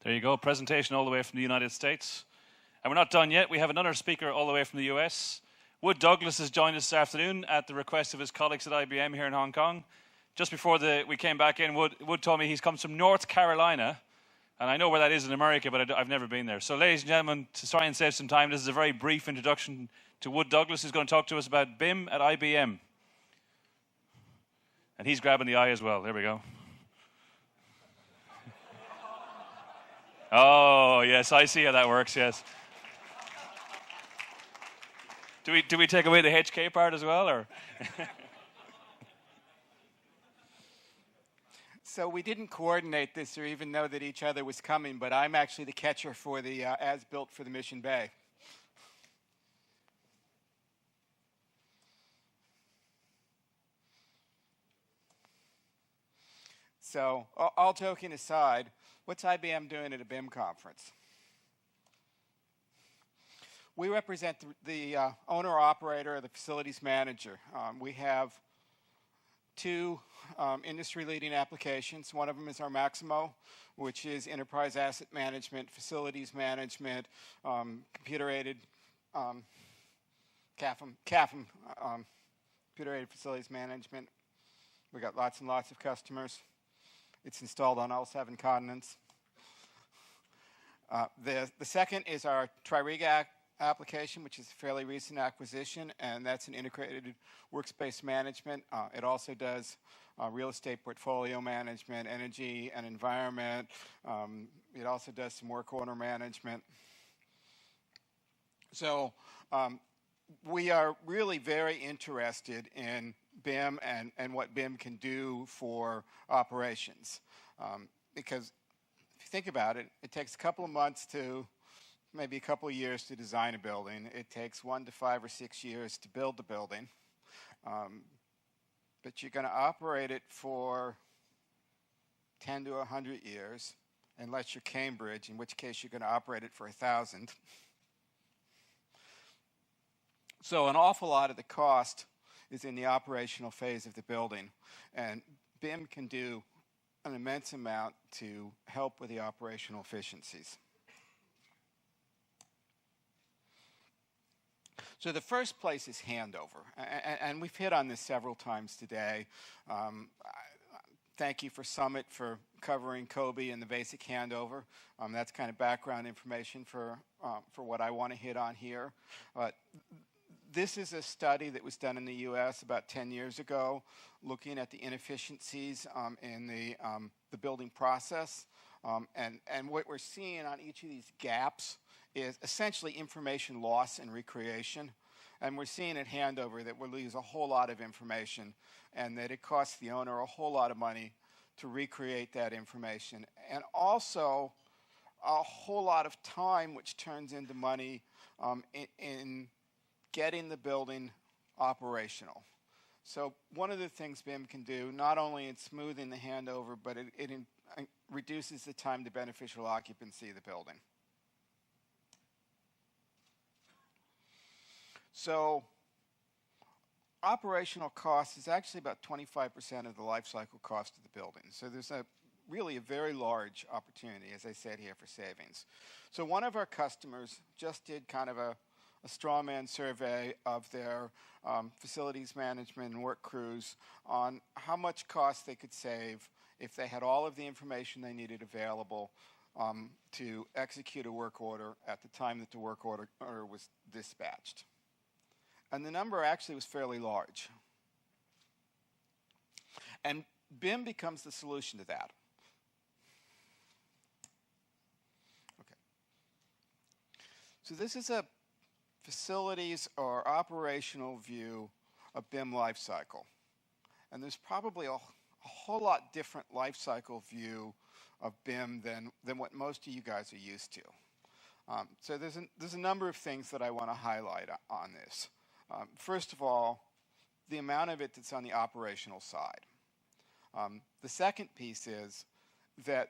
There you go, presentation all the way from the United States. And we're not done yet. We have another speaker all the way from the US. Wood Douglas has joined us this afternoon at the request of his colleagues at IBM here in Hong Kong. Just before we came back in, Wood told me he comes from North Carolina. And I know where that is in America, but I've never been there. So ladies and gentlemen, to try and save some time, this is a very brief introduction to Wood Douglas, who's going to talk to us about BIM at IBM. And he's grabbing the eye as well. There we go. Oh, yes, I see how that works, yes. Do we take away the HK part as well, or? So we didn't coordinate this or even know that each other was coming, but I'm actually the catcher for the as-built for the Mission Bay. So all joking aside, what's IBM doing at a BIM conference? We represent the owner-operator or the facilities manager. We have two industry-leading applications. One of them is our Maximo, which is enterprise asset management, facilities management, computer-aided CAFM, computer-aided facilities management. We got lots and lots of customers. It's installed on all 7 continents. The second is our Tririga application, which is a fairly recent acquisition, and that's an integrated workspace management. It also does real estate portfolio management, energy and environment. It also does some work order management. So we are really very interested in BIM and what BIM can do for operations. Because if you think about it, it takes a couple of months to maybe a couple of years to design a building. It takes 1 to 5 or 6 years to build the building. But you're going to operate it for 10 to 100 years, unless you're Cambridge, in which case you're going to operate it for 1,000. So an awful lot of the cost is in the operational phase of the building. And BIM can do an immense amount to help with the operational efficiencies. So the first place is handover, and we've hit on this several times today. Thank you for Summit for covering Kobe and the basic handover. That's kind of background information for what I want to hit on here. This is a study that was done in the U.S. about 10 years ago, looking at the inefficiencies in the building process. And what we're seeing on each of these gaps is essentially information loss and recreation. And we're seeing at handover that we lose a whole lot of information and that it costs the owner a whole lot of money to recreate that information. And also a whole lot of time, which turns into money in getting the building operational. So one of the things BIM can do, not only in smoothing the handover, but it reduces the time to beneficial occupancy of the building. So operational cost is actually about 25% of the life cycle cost of the building. So there's really a very large opportunity, as I said here, for savings. So one of our customers just did kind of a straw man survey of their facilities management and work crews on how much cost they could save if they had all of the information they needed available to execute a work order at the time that the work order was dispatched. And the number actually was fairly large. And BIM becomes the solution to that. Okay. So this is a facilities or operational view of BIM Lifecycle. And there's probably a whole lot different lifecycle view of BIM than what most of you guys are used to. So there's a number of things that I want to highlight on this. First of all, the amount of it that's on the operational side. The second piece is that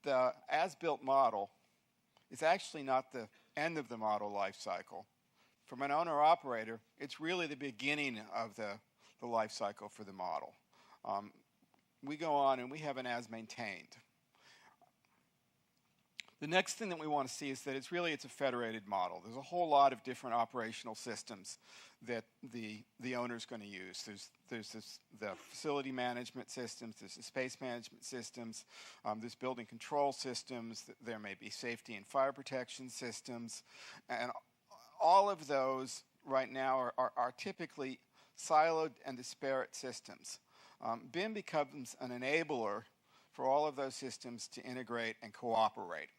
the as-built model is actually not the end of the model life cycle. From an owner-operator, it's really the beginning of the life cycle for the model. We go on and we have an as-maintained. The next thing that we want to see is that it's a federated model. There's a whole lot of different operational systems that the owner's going to use. There's the facility management systems, there's the space management systems, there's building control systems, there may be safety and fire protection systems, and all of those right now are typically siloed and disparate systems. BIM becomes an enabler for all of those systems to integrate and cooperate.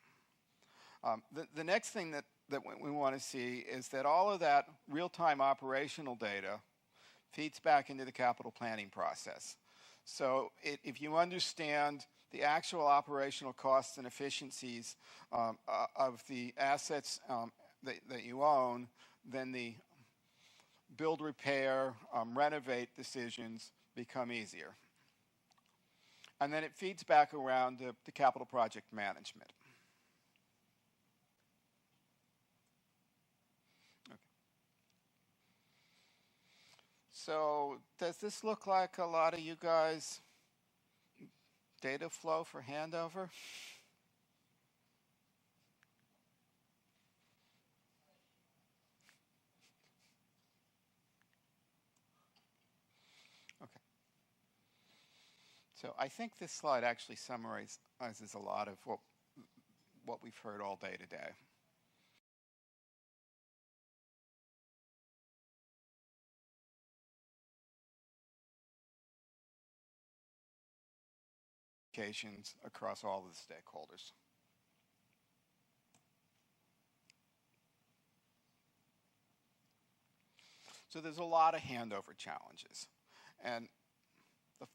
The next thing that we want to see is that all of that real-time operational data feeds back into the capital planning process. So if you understand the actual operational costs and efficiencies of the assets that you own, then the build, repair, renovate decisions become easier. And then it feeds back around to capital project management. So does this look like a lot of you guys' data flow for handover? Okay. So I think this slide actually summarizes a lot of what we've heard all day today. Across all of the stakeholders. So there's a lot of handover challenges. And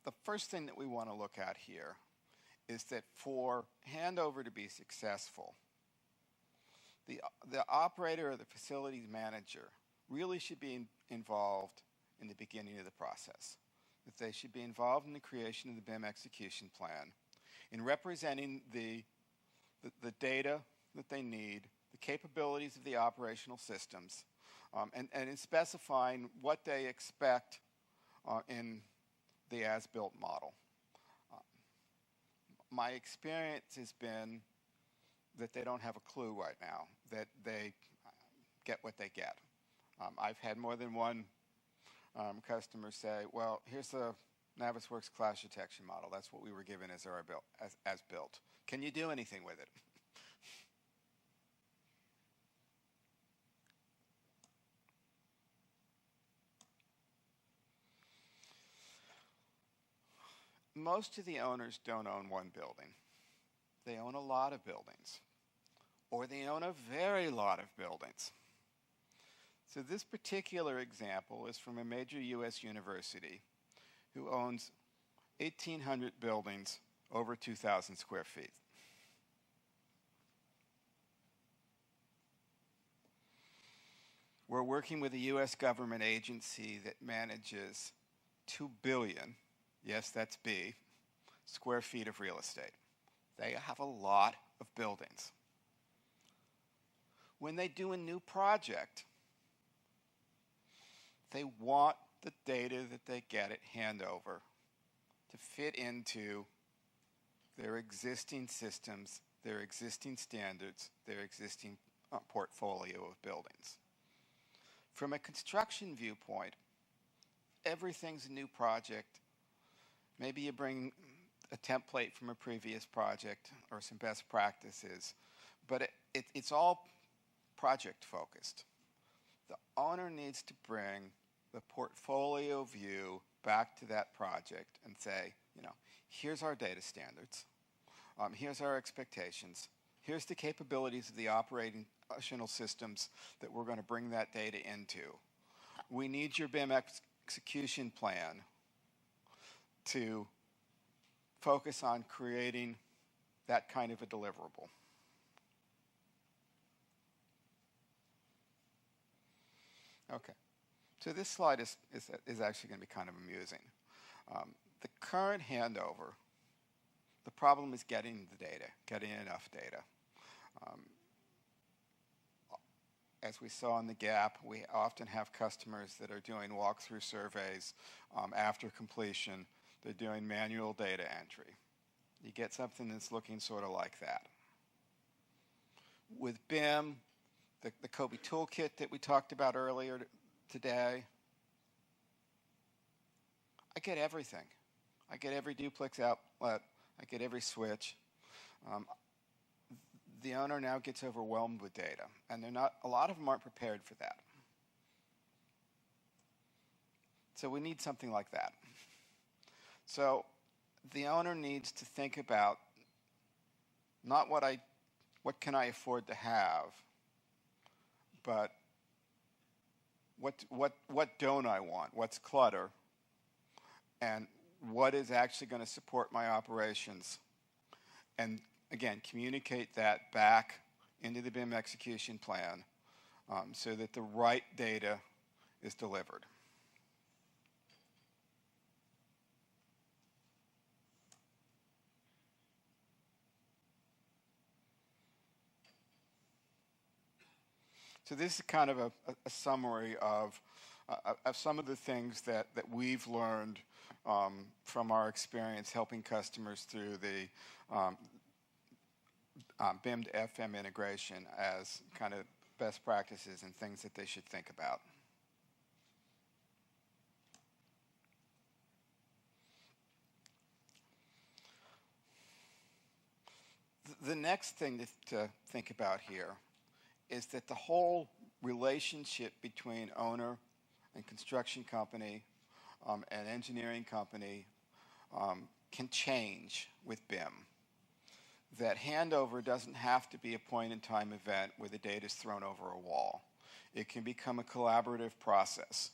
the first thing that we want to look at here is that for handover to be successful, the operator or the facilities manager really should be involved in the beginning of the process. That they should be involved in the creation of the BIM execution plan, in representing the data that they need, the capabilities of the operational systems, and in specifying what they expect in the as-built model. My experience has been that they don't have a clue right now, that they get what they get. I've had more than one customers say, well, here's the Navisworks clash detection model. That's what we were given as built. Can you do anything with it? Most of the owners don't own one building. They own a lot of buildings, or they own a very lot of buildings. So this particular example is from a major U.S. university who owns 1,800 buildings over 2,000 square feet. We're working with a U.S. government agency that manages 2 billion, yes, that's B, square feet of real estate. They have a lot of buildings. When they do a new project, they want the data that they get at handover to fit into their existing systems, their existing standards, their existing portfolio of buildings. From a construction viewpoint, everything's a new project. Maybe you bring a template from a previous project or some best practices, but it's all project focused. The owner needs to bring the portfolio view back to that project and say, here's our data standards, here's our expectations, here's the capabilities of the operational systems that we're going to bring that data into. We need your BIM execution plan to focus on creating that kind of a deliverable. Okay. So this slide is actually going to be kind of amusing. The current handover, the problem is getting the data, getting enough data. As we saw in the gap, we often have customers that are doing walkthrough surveys after completion. They're doing manual data entry. You get something that's looking sort of like that. With BIM, the COBie toolkit that we talked about earlier today, I get everything. I get every duplex outlet. I get every switch. The owner now gets overwhelmed with data, and a lot of them aren't prepared for that. So we need something like that. So the owner needs to think about not what can I afford to have, but what don't I want? What's clutter? And what is actually going to support my operations? And again, communicate that back into the BIM execution plan so that the right data is delivered. So this is kind of a summary of some of the things that we've learned from our experience helping customers through the BIM to FM integration as kind of best practices and things that they should think about. The next thing to think about here is that the whole relationship between owner and construction company and engineering company can change with BIM. That handover doesn't have to be a point-in-time event where the data is thrown over a wall. It can become a collaborative process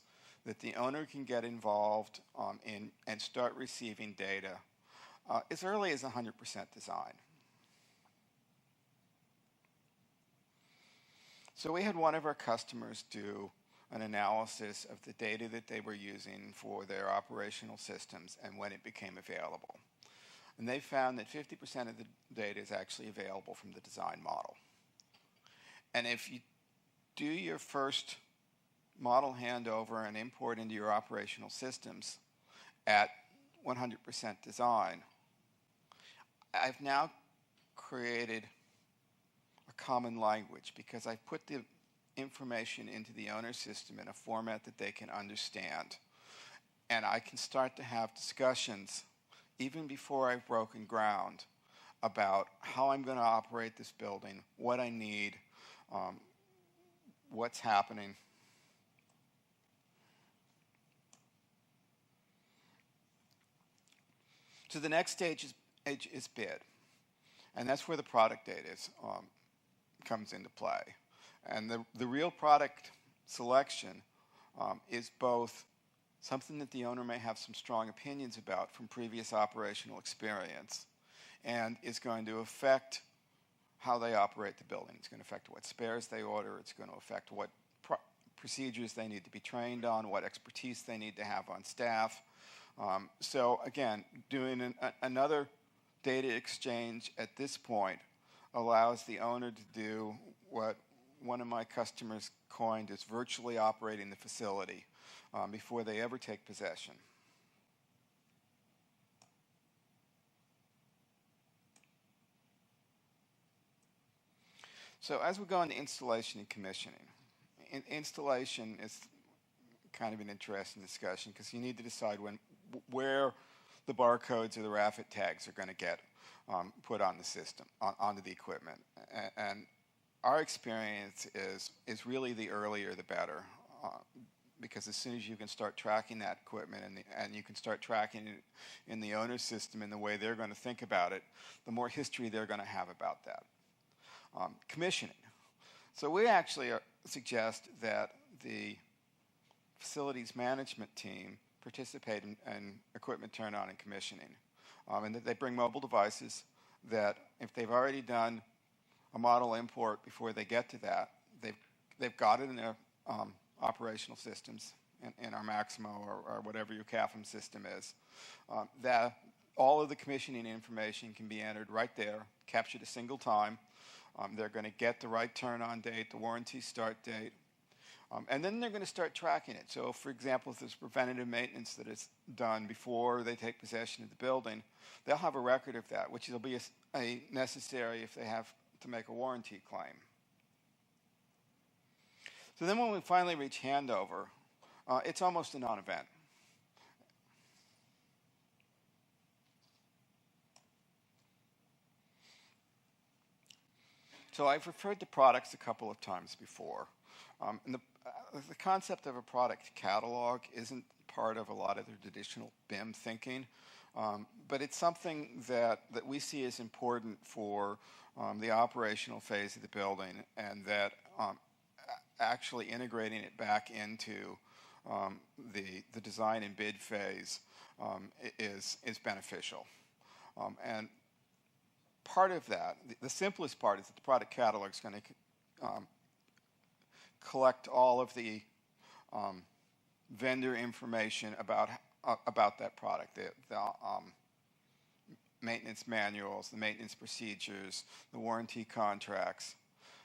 that the owner can get involved in and start receiving data as early as 100% design. So we had one of our customers do an analysis of the data that they were using for their operational systems and when it became available. And they found that 50% of the data is actually available from the design model. And if you do your first model handover and import into your operational systems at 100% design, I've now created a common language because I put the information into the owner system in a format that they can understand. And I can start to have discussions even before I've broken ground about how I'm going to operate this building, what I need, what's happening. So the next stage is bid. And that's where the product data comes into play. And the real product selection is both something that the owner may have some strong opinions about from previous operational experience and is going to affect how they operate the building. It's going to affect what spares they order. It's going to affect what procedures they need to be trained on, what expertise they need to have on staff. So again, doing another data exchange at this point allows the owner to do what one of my customers coined as virtually operating the facility before they ever take possession. So as we go into installation and commissioning, installation is kind of an interesting discussion because you need to decide where the barcodes or the RAFID tags are going to get put on the system, onto the equipment. And our experience is really the earlier the better, because as soon as you can start tracking that equipment and you can start tracking it in the owner's system in the way they're going to think about it, the more history they're going to have about that. Commissioning. So we actually suggest that the facilities management team participate in equipment turn on and commissioning, and that they bring mobile devices that if they've already done a model import before they get to that, they've got it in their operational systems, in our Maximo or whatever your CAFM system is, that all of the commissioning information can be entered right there, captured a single time. They're going to get the right turn-on date, the warranty start date, and then they're going to start tracking it. So, for example, if there's preventative maintenance that is done before they take possession of the building, they'll have a record of that, which will be necessary if they have to make a warranty claim. So then when we finally reach handover, it's almost a non-event. So I've referred to products a couple of times before. And the concept of a product catalog isn't part of a lot of the traditional BIM thinking, but it's something that we see as important for the operational phase of the building, and that actually integrating it back into the design and bid phase is beneficial. And part of that, the simplest part, is that the product catalog is going to collect all of the vendor information about that product, the maintenance manuals, the maintenance procedures, the warranty contracts.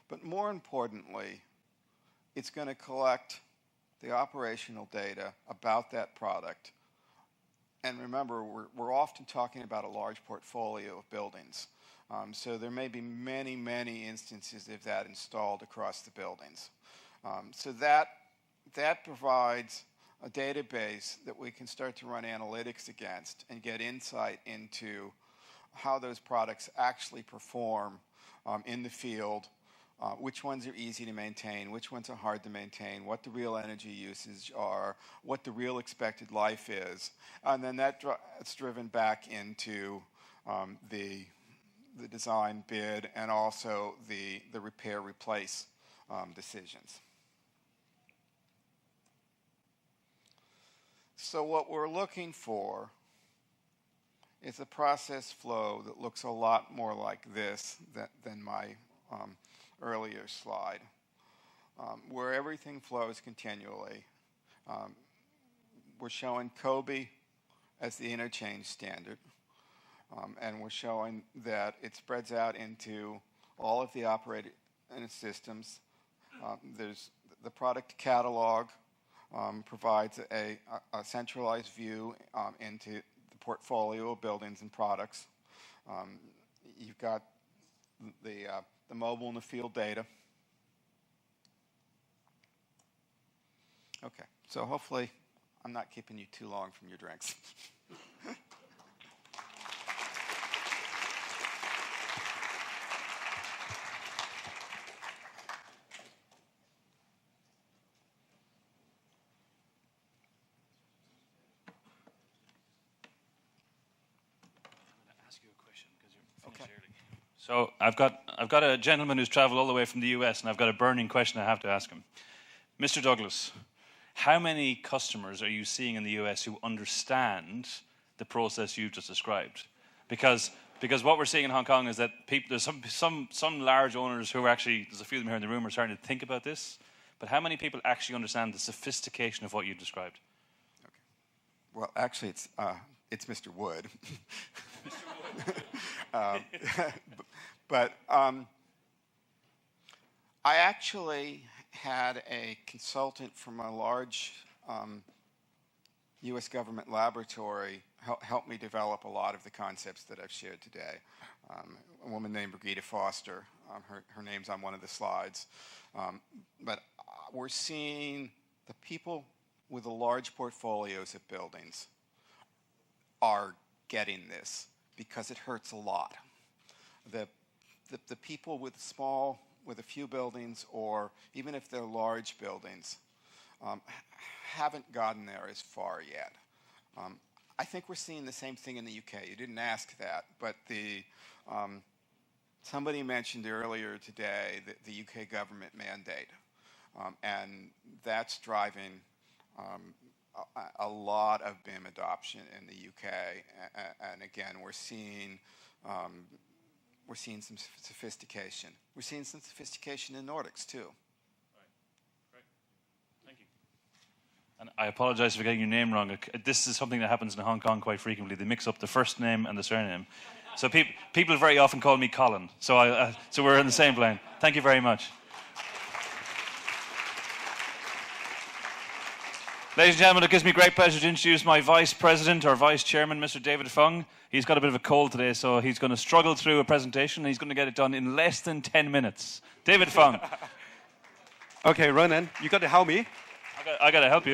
But more importantly, it's going to collect the operational data about that product. And remember, we're often talking about a large portfolio of buildings. So there may be many, many instances of that installed across the buildings. So that provides a database that we can start to run analytics against and get insight into how those products actually perform in the field, which ones are easy to maintain, which ones are hard to maintain, what the real energy uses are, what the real expected life is. And then it's driven back into the design bid and also the repair replace decisions. So what we're looking for is a process flow that looks a lot more like this than my earlier slide, where everything flows continually. We're showing COBE as the interchange standard, and we're showing that it spreads out into all of the operating systems. There's the product catalog provides a centralized view into the portfolio of buildings and products. You've got the mobile and the field data. Okay, so hopefully I'm not keeping you too long from your drinks. So I've got a gentleman who's traveled all the way from the US, and I've got a burning question I have to ask him. Mr. Douglas, how many customers are you seeing in the US who understand the process you've just described? Because what we're seeing in Hong Kong is that there's some large owners who are actually, there's a few of them here in the room, are starting to think about this. But how many people actually understand the sophistication of what you described? Okay. Well, actually, it's Mr. Wood. But I actually had a consultant from a large U.S. government laboratory help me develop a lot of the concepts that I've shared today. A woman named Brigida Foster. Her name's on one of the slides. But we're seeing the people with the large portfolios of buildings are getting this, because it hurts a lot. The people with a few buildings, or even if they're large buildings, haven't gotten there as far yet. I think we're seeing the same thing in the UK. You didn't ask that, but somebody mentioned earlier today the UK government mandate, and that's driving a lot of BIM adoption in the UK, and again, we're seeing some sophistication. We're seeing some sophistication in Nordics too. Right. Great. Thank you. And I apologize for getting your name wrong. This is something that happens in Hong Kong quite frequently. They mix up the first name and the surname. So people very often call me Colin. So so we're in the same plane. Thank you very much. Ladies and gentlemen, it gives me great pleasure to introduce my Vice President or Vice Chairman, Mr. David Fung. He's got a bit of a cold today, so he's going to struggle through a presentation, and he's going to get it done in less than 10 minutes. David Fung. Okay, Ronan, you got to help me. I got to help you.